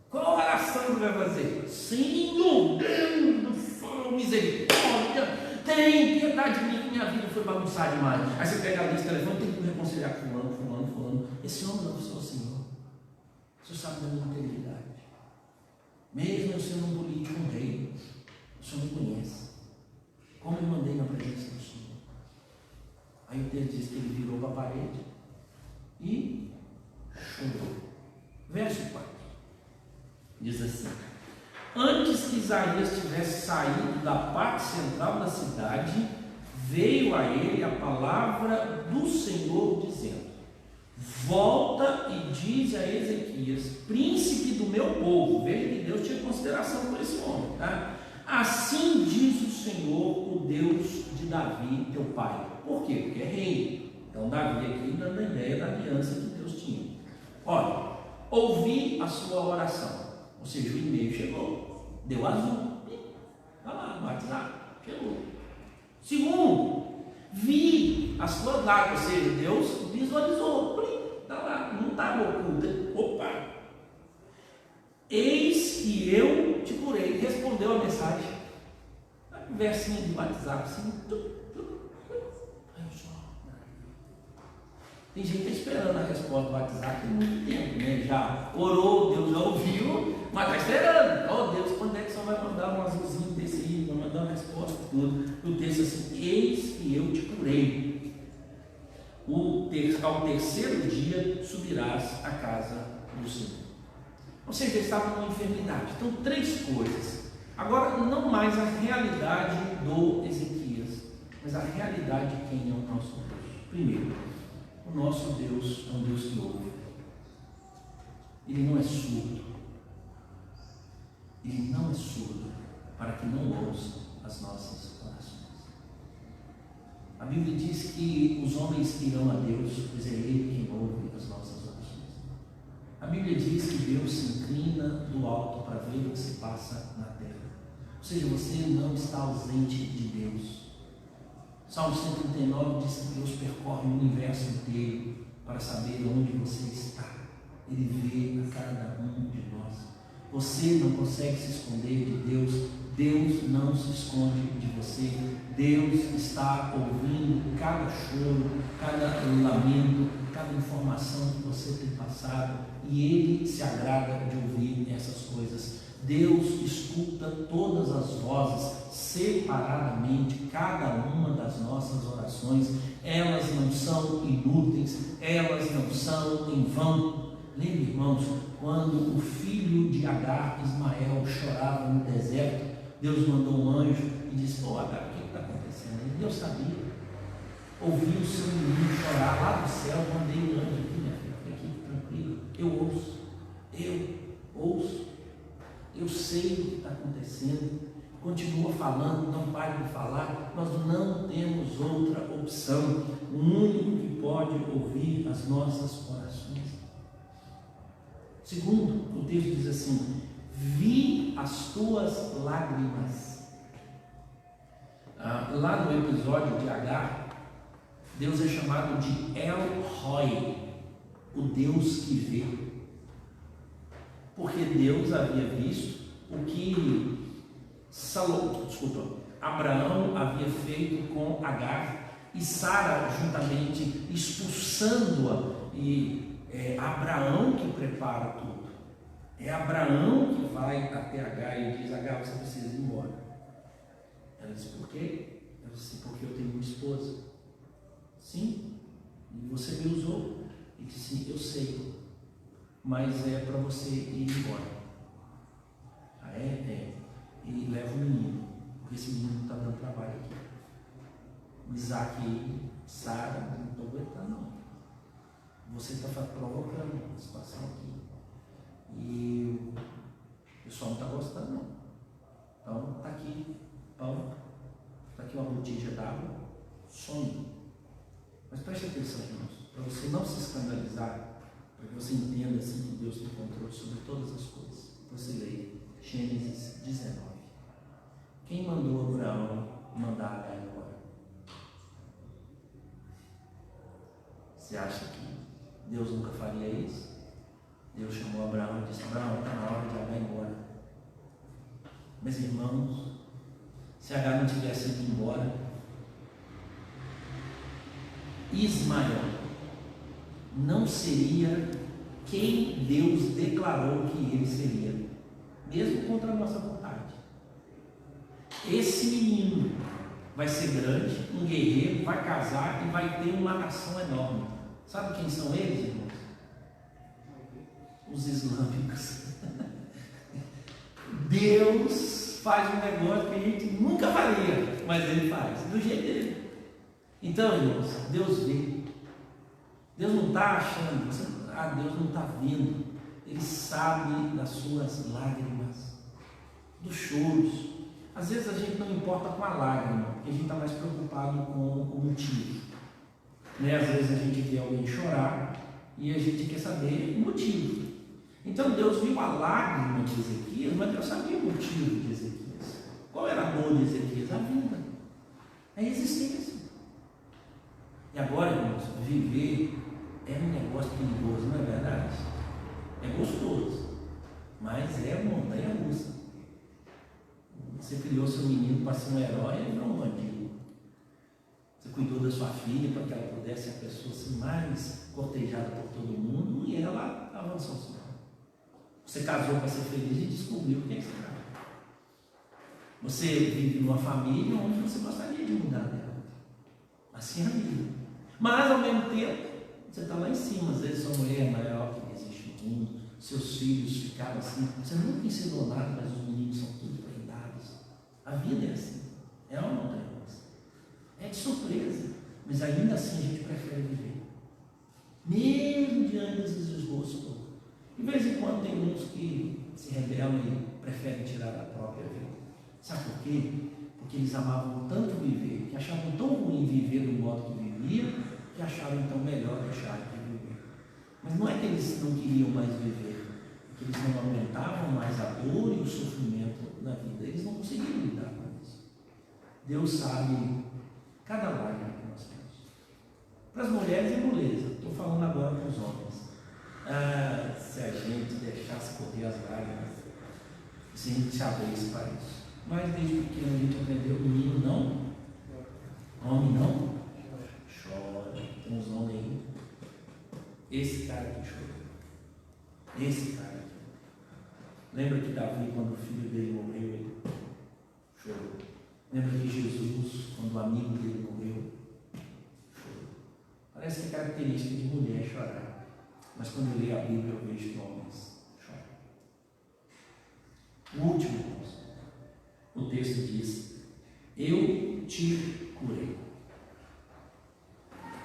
Qual oração que vai fazer? Senhor, Deus do céu, misericórdia, tem piedade de mim, que minha vida foi bagunçada demais. Aí você pega a lista, telefone, tem que reconciliar com fulano. Esse homem não sou o Senhor. O Senhor sabe da minha integridade. Mesmo eu sendo um político, um rei, o Senhor me conhece. Como eu mandei na presença do Senhor. Aí o texto diz que ele virou para a parede e chorou. Verso 4. Diz assim: antes que Isaías tivesse saído da parte central da cidade, veio a ele a palavra do Senhor, dizendo: volta e diz a Ezequias, príncipe do meu povo. Veja que Deus tinha consideração por esse homem, tá? Assim diz o Senhor, o Deus de Davi, teu pai. Por quê? Porque é rei. Então Davi aqui dando a ideia da aliança que Deus tinha. Olha, ouvi a sua oração. Ou seja, o e-mail chegou, deu azul, está lá no WhatsApp, chegou. Segundo, vi as suas lágrimas, ou seja, Deus visualizou, está lá, não estava oculta. Opa! Eis que eu te curei. Respondeu a mensagem, versinho de WhatsApp, assim, tem gente que está esperando a resposta do WhatsApp há muito tempo, né? Já orou, Deus já ouviu, mas está esperando. Oh Deus, quando é que só vai mandar um azulzinho desse aí? Vai mandar uma resposta, tudo. O texto assim: eis que eu te curei. O ao terceiro dia subirás à casa do Senhor. Ou seja, ele estava numa enfermidade. Então, três coisas. Agora, não mais a realidade do Ezequias, mas a realidade de quem é o nosso Deus. Primeiro, o nosso Deus é um Deus que ouve. Ele não é surdo. Ele não é surdo para que não ouça as nossas orações. A Bíblia diz que os homens irão a Deus, pois é Ele quem ouve as nossas orações. A Bíblia diz que Deus se inclina do alto para ver o que se passa na terra. Ou seja, você não está ausente de Deus. Salmo 139 diz que Deus percorre o universo inteiro para saber onde você está. Ele vê a cada um de nós. Você não consegue se esconder de Deus. Deus não se esconde de você. Deus está ouvindo cada choro, cada lamento, cada informação que você tem passado, e Ele se agrada de ouvir essas coisas. Deus escuta todas as vozes separadamente, cada uma das nossas orações. Elas não são inúteis, elas não são em vão. Lembre, irmãos, quando o filho de Agar, Ismael, chorava no deserto, Deus mandou um anjo e disse: Agar, o que está acontecendo? Deus sabia. Ouvi o seu menino chorar lá do céu, mandei um anjo aqui, minha filha, fica aqui tranquilo. Eu ouço, eu sei o que está acontecendo. Continua falando, não pare de falar. Nós não temos outra opção. O único que pode ouvir as nossas orações. Segundo, o texto diz assim: vi as tuas lágrimas. Lá no episódio de Agar, Deus é chamado de El Roi, o Deus que vê. Porque Deus havia visto o que Abraão havia feito com Agar e Sara juntamente, expulsando-a, e é Abraão que prepara tudo. É Abraão que vai até Agar e diz: Agar, você precisa ir embora. Ela disse: por quê? Ela disse: porque eu tenho uma esposa. Sim, e você me usou. Ele disse: sim, eu sei, mas é para você ir embora. E leva o menino, porque esse menino não está dando trabalho aqui. Isaac e Sara, não estou aguentando não. Você está provocando a situação aqui. E o pessoal não está gostando não. Então está aqui pão, está aqui uma botija d'água, sonho. Mas preste atenção, irmãos, para você não se escandalizar, para que você entenda assim que Deus tem controle sobre todas as coisas. Você lê Gênesis 19. Quem mandou Abraão mandar Agar embora? Você acha que Deus nunca faria isso? Deus chamou Abraão e disse: Abraão, está na hora de Agar ir embora. Mas irmãos, se Agar não tivesse ido embora, Ismael não seria quem Deus declarou que ele seria, mesmo contra a nossa vontade. Esse menino vai ser grande, um guerreiro, vai casar e vai ter uma nação enorme. Sabe quem são eles, irmãos? Os islâmicos. Deus faz um negócio que a gente nunca faria, mas Ele faz, do jeito dele. Então, irmãos, Deus vê. Deus não está achando, Deus não está vendo. Ele sabe das suas lágrimas, dos choros. Às vezes a gente não importa com a lágrima, porque a gente está mais preocupado com o motivo. Às vezes a gente vê alguém chorar e a gente quer saber o motivo. Então Deus viu a lágrima de Ezequias, mas Deus sabia o motivo de Ezequias. Qual era a dor de Ezequias? A vida, a existência. E agora, irmãos, viver é um negócio perigoso, não é verdade? É gostoso, mas é montanha russa. Você criou seu menino para ser um herói e não um bandido. Você cuidou da sua filha para que ela pudesse ser a pessoa assim, mais cortejada por todo mundo, e ela avançou assim. Você casou para ser feliz e descobriu o que é que você quer. Você vive numa família onde você gostaria de mudar dela. Assim é a vida. Mas, ao mesmo tempo, Você está lá em cima, às vezes sua mulher é maior que existe no mundo, seus filhos ficaram assim, você nunca ensinou nada, mas os meninos são tudo prendados. A vida é assim, é uma montanha russa. É de surpresa, mas ainda assim a gente prefere viver. Mesmo diante desses esboços todos. De vez em quando tem uns que se rebelam e preferem tirar a própria vida. Sabe por quê? Porque eles amavam tanto viver, que achavam tão ruim viver do modo que vivia, que acharam então melhor deixar de viver. Mas não é que eles não queriam mais viver, é que eles não aguentavam mais a dor e o sofrimento na vida. Eles não conseguiam lidar com isso. Deus sabe cada lágrima que nós temos. Para as mulheres é moleza, estou falando agora para os homens. Se a gente deixasse correr as lágrimas, se a gente se abrisse para isso. Mas desde pequeno a gente aprendeu: menino não, homem não chora. Tem uns homens aí. Esse cara que chorou. Esse cara aqui. Lembra que Davi, quando o filho dele morreu, ele chorou. Lembra que Jesus, quando o amigo dele morreu, chorou. Parece que é característica de mulher chorar. Mas quando eu leio a Bíblia, eu vejo que homens choram. O último ponto. O texto diz: eu te curei.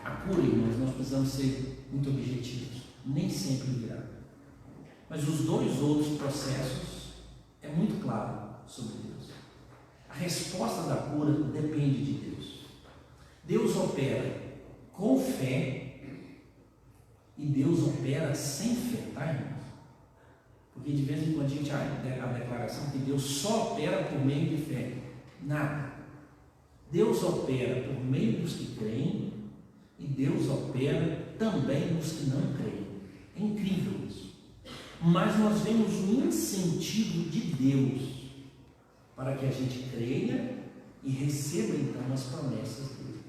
A cura, irmãos, nós precisamos ser muito objetivos. Nem sempre virá. Mas os dois outros processos é muito claro sobre Deus. A resposta da cura depende de Deus. Deus opera com fé e Deus opera sem fé, tá, irmãos? Porque de vez em quando a gente há a declaração que Deus só opera por meio de fé. Nada. Deus opera por meio dos que creem e Deus opera também nos que não creem. É incrível isso. Mas nós vemos um incentivo de Deus para que a gente creia e receba então as promessas dele.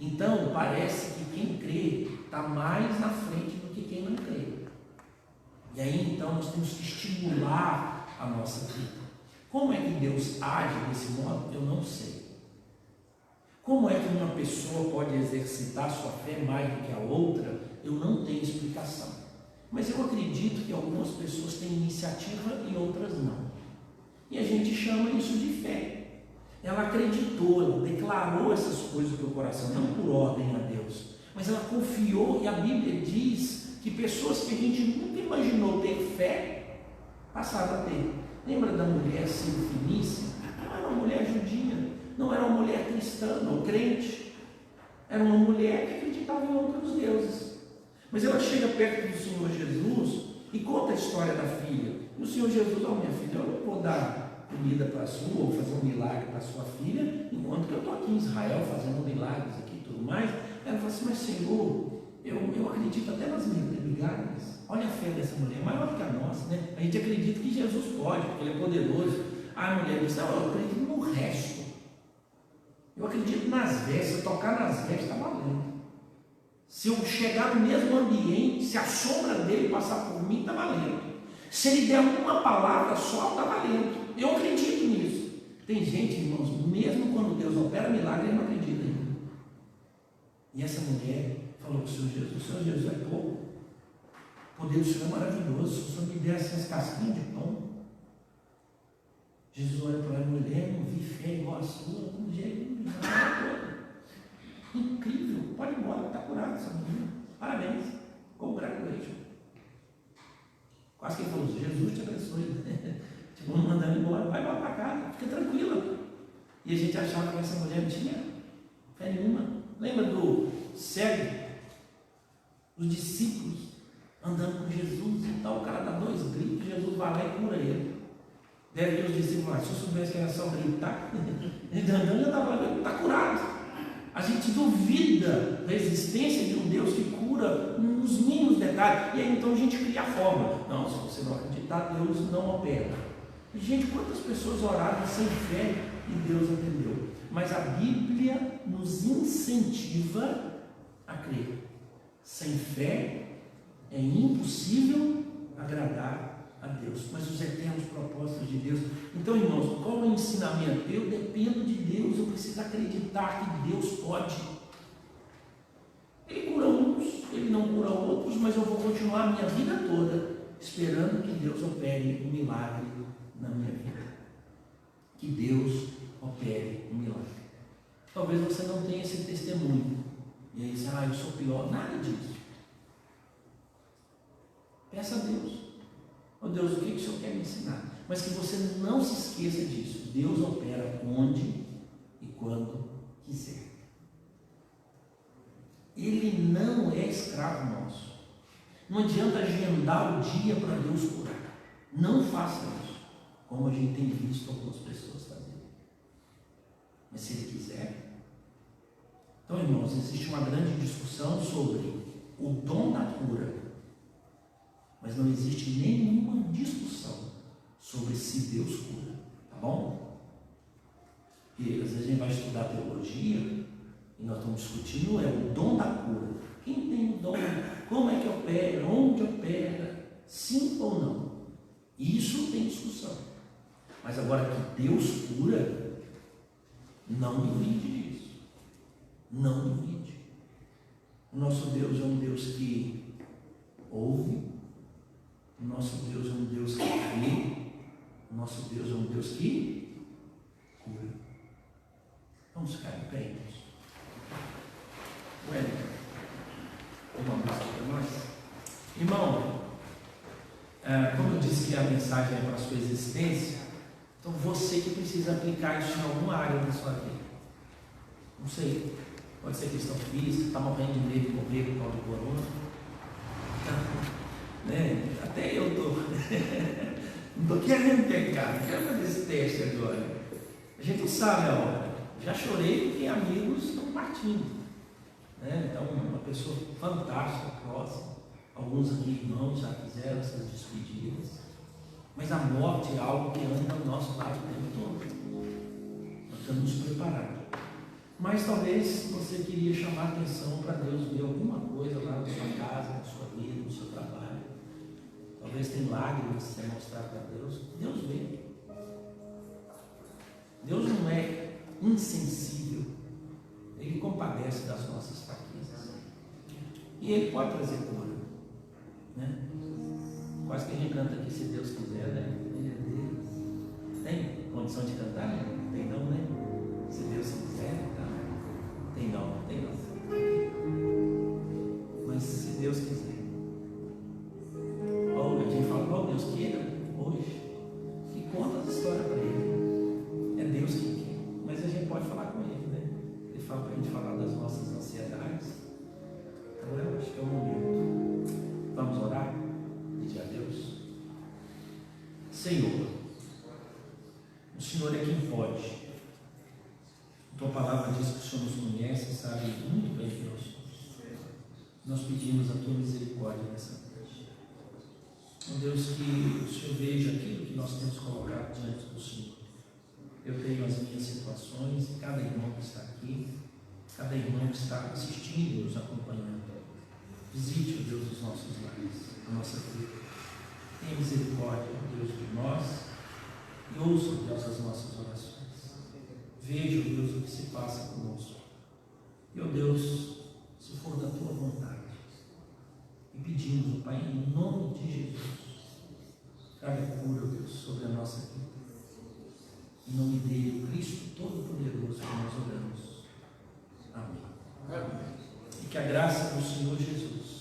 Então parece que quem crê está mais na frente do que quem não crê. E aí então nós temos que estimular a nossa vida. Como é que Deus age desse modo? Eu não sei. Como é que uma pessoa pode exercitar sua fé mais do que a outra? Eu não tenho explicação. Mas eu acredito que algumas pessoas têm iniciativa e outras não. E a gente chama isso de fé. Ela acreditou, ela declarou essas coisas para o coração, não por ordem a Deus, mas ela confiou, e a Bíblia diz que pessoas que a gente nunca imaginou ter fé, passaram a ter. Lembra da mulher Sirofenícia? Não era uma mulher judia, não era uma mulher cristã, não crente, era uma mulher que acreditava em outros deuses. Mas ela chega perto do Senhor Jesus e conta a história da filha. E o Senhor Jesus: minha filha, eu não vou dar comida para a sua, ou fazer um milagre para a sua filha, enquanto que eu estou aqui em Israel fazendo milagres aqui e tudo mais. Ela fala assim: mas Senhor, eu acredito até nas migalhas. Olha a fé dessa mulher, maior que a nossa, né? A gente acredita que Jesus pode, porque ele é poderoso. A mulher diz: não, eu acredito no resto. Eu acredito nas vestes, se eu tocar nas vestes, está valendo. Se eu chegar no mesmo ambiente, se a sombra dele passar por mim, está valendo. Se ele der uma palavra só, está valendo. Eu acredito nisso. Tem gente, irmãos, mesmo quando Deus opera milagre, ele não acredita ainda. E essa mulher falou para o Senhor Jesus: Senhor Jesus, é pouco. O poder do Senhor é maravilhoso. Se o Senhor me desse as casquinhas de pão. Jesus olha para ela: mulher, não vi fé igual a sua, com jeito de nada. Incrível, pode ir embora, está curado essa menina. Parabéns, congratulations. Quase que ele falou: Jesus te abençoe. Tipo, mandando embora, vai para casa, fica tranquila. E a gente achava que essa mulher não tinha fé nenhuma. Lembra do cego? Os discípulos andando com Jesus e tal, o cara dá 2 gritos, Jesus vai lá e cura ele. Deve ter os discípulos lá: se eu soubesse que era só gritar, ele andando já estava, está curado. A gente duvida da existência de um Deus que cura nos mínimos detalhes. E aí então a gente cria a forma: não, se você não acreditar, Deus não opera. E, gente, quantas pessoas oraram sem fé e Deus atendeu? Mas a Bíblia nos incentiva a crer. Sem fé é impossível agradar a Deus, mas os eternos propósitos de Deus. Então, irmãos, qual é o ensinamento? Eu dependo de Deus, eu preciso acreditar que Deus pode. Ele cura uns, ele não cura continuar a minha vida toda esperando que Deus opere um milagre na minha vida. Que Deus opere um milagre. Talvez você não tenha esse testemunho. E aí você, eu sou pior. Nada disso. Peça a Deus. Oh Deus, o que o Senhor quer me ensinar? Mas que você não se esqueça disso. Deus opera onde e quando quiser. Ele não é escravo nosso. Não adianta agendar o dia para Deus curar. Não faça isso, como a gente tem visto algumas pessoas fazerem. Mas se Ele quiser. Então, irmãos, existe uma grande discussão sobre o dom da cura, mas não existe nenhuma discussão sobre se Deus cura, tá bom? E às vezes a gente vai estudar teologia e nós estamos discutindo o dom da cura. Quem tem o dom? Como é que opera? Onde opera? Sim ou não? Isso tem discussão. Mas agora que Deus cura, não duvide disso. Não duvide. O nosso Deus é um Deus que ouve. O nosso Deus é um Deus que vê. O nosso Deus é um Deus que cura. Vamos ficar em pé, irmãos. Uma música para nós. Irmão, como eu disse que a mensagem é para a sua existência, então você que precisa aplicar isso em alguma área da sua vida. Não sei, pode ser questão física, está morrendo de medo de morrer por causa do corona. Né? Até eu estou. Não estou querendo pecar, não quero fazer esse teste agora. A gente não sabe a hora. Já chorei porque amigos estão partindo. Né? Então, uma pessoa fantástica, próxima. Alguns aqui irmãos já fizeram essas despedidas. Mas a morte é algo que anda ao nosso lado o tempo todo. Nós estamos nos preparando. Mas talvez você queria chamar a atenção para Deus ver alguma coisa lá na sua casa, na sua vida, no seu trabalho. Talvez tem lágrimas que você mostrar para Deus. Deus vê. Deus não é insensível. Ele compadece das nossas fraquezas. E Ele pode trazer cura. Né? Quase que a gente canta aqui, se Deus quiser, né? Tem condição de cantar? Né? Tem não, né? Se Deus quiser, tá? Tem não, tem não. Mas se Deus quiser. A gente fala, Deus queira hoje. E conta as histórias para Ele. É Deus que quer. Mas a gente pode falar com Ele, né? Ele fala para a gente falar das nossas ansiedades. Então eu acho que é o momento. Vamos orar? Pedir a Deus. Senhor, o Senhor é quem pode. A Tua palavra diz que o Senhor nos conhece, sabe muito bem quem nós somos. Nós pedimos a Tua misericórdia nessa noite. Oh Deus, que o Senhor veja aquilo que nós temos colocado diante do Senhor. Eu tenho as minhas situações, cada irmão que está aqui, cada irmão que está assistindo e nos acompanhando. Visite, oh Deus, os nossos lares, a nossa vida. Tenha misericórdia, oh Deus, de nós e ouça, oh Deus, as nossas orações. Veja, oh Deus, o que se passa conosco. E, oh Deus, se for da Tua vontade, e pedimos, oh Pai, em nome de Jesus, traga cura, oh Deus, sobre a nossa vida. Em nome dele, o Cristo Todo-Poderoso, que nós oramos. Amém. Amém. E que a graça do Senhor Jesus,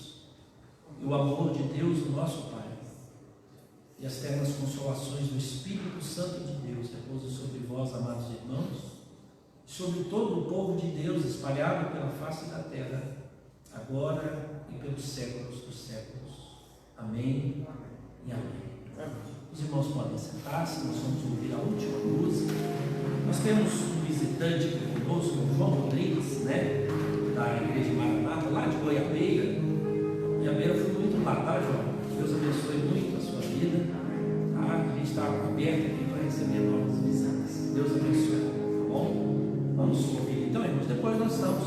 e o amor de Deus, o nosso Pai, e as ternas consolações do Espírito Santo de Deus repousem sobre vós, amados irmãos, e sobre todo o povo de Deus espalhado pela face da terra, agora e pelos séculos dos séculos. Amém e amém. Os irmãos podem sentar-se, nós vamos ouvir a última música. Nós temos um visitante aqui conosco, o João Rodrigues, né, da Igreja Maranata, lá de Goiabeira. Goiabeira foi muito lá, tá, João? Deus abençoe muito a sua vida. Tá? A gente está aberto aqui para receber novas visitas. Deus abençoe, tá bom? Vamos ouvir então, irmãos. Depois nós estamos